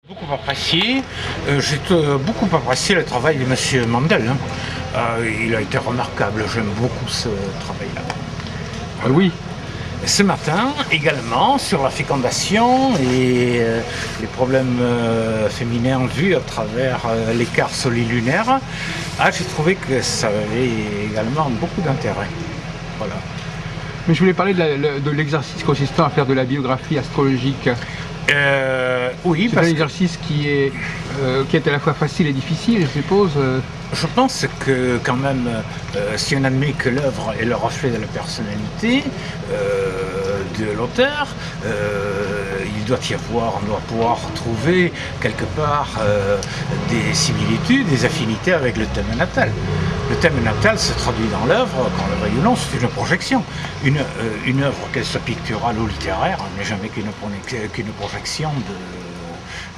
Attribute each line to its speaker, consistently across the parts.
Speaker 1: Beaucoup apprécié. J'ai beaucoup apprécié le travail de M. Mandel. Il a été remarquable. J'aime beaucoup ce travail-là.
Speaker 2: Oui.
Speaker 1: Ce matin, également, sur la fécondation et les problèmes féminins vus à travers l'écart solilunaire, j'ai trouvé que ça avait également beaucoup d'intérêt. Voilà.
Speaker 2: Mais je voulais parler de l'exercice consistant à faire de la biographie astrologique.
Speaker 1: Oui,
Speaker 2: c'est un exercice qui est à la fois facile et difficile, je suppose.
Speaker 1: Je pense que quand même, si on admet que l'œuvre est le reflet de la personnalité de l'auteur, il doit y avoir, on doit pouvoir trouver quelque part des similitudes, des affinités avec le thème natal. Le thème natal se traduit dans l'œuvre, qu'on le veuille ou non, c'est une projection. Une œuvre, qu'elle soit picturale ou littéraire, n'est jamais qu'une projection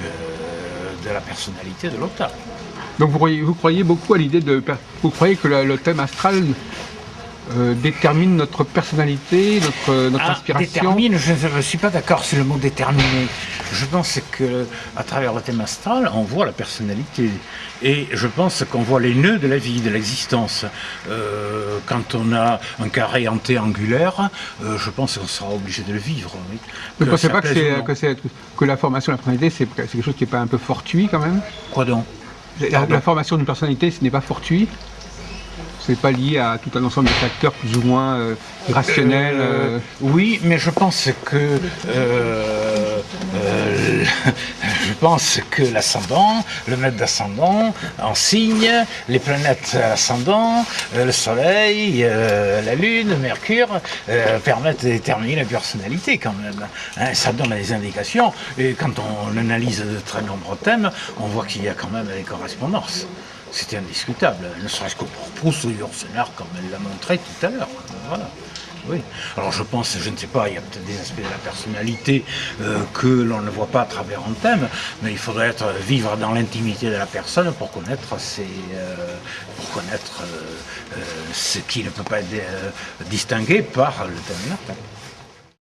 Speaker 1: de la personnalité de l'auteur.
Speaker 2: Donc vous croyez beaucoup à l'idée de... Vous croyez que le thème astral détermine notre personnalité, notre inspiration?
Speaker 1: Détermine, je ne suis pas d'accord sur le mot déterminer. Je pense qu'à travers le thème astral, on voit la personnalité. Et je pense qu'on voit les nœuds de la vie, de l'existence. Quand on a un carré angulaire, je pense qu'on sera obligé de le vivre. Oui.
Speaker 2: Vous ne pensez pas que la formation de la personnalité, c'est quelque chose qui n'est pas un peu fortuit quand même?
Speaker 1: Quoi donc?
Speaker 2: La formation d'une personnalité, ce n'est pas fortuit? Ce n'est pas lié à tout un ensemble de facteurs plus ou moins irrationnels?
Speaker 1: Oui, mais je pense que l'ascendant, le maître d'ascendant, en signe, les planètes ascendants, le soleil, la lune, Mercure, permettent de déterminer la personnalité quand même. Hein, ça donne des indications, et quand on analyse de très nombreux thèmes, on voit qu'il y a quand même des correspondances. C'était indiscutable, ne serait-ce que pour Proust ou Yourcenar, comme elle l'a montré tout à l'heure. Voilà. Oui. Alors je pense, je ne sais pas, il y a peut-être des aspects de la personnalité que l'on ne voit pas à travers un thème, mais il faudrait vivre dans l'intimité de la personne pour connaître ce qui ne peut pas être distingué par le thème natal.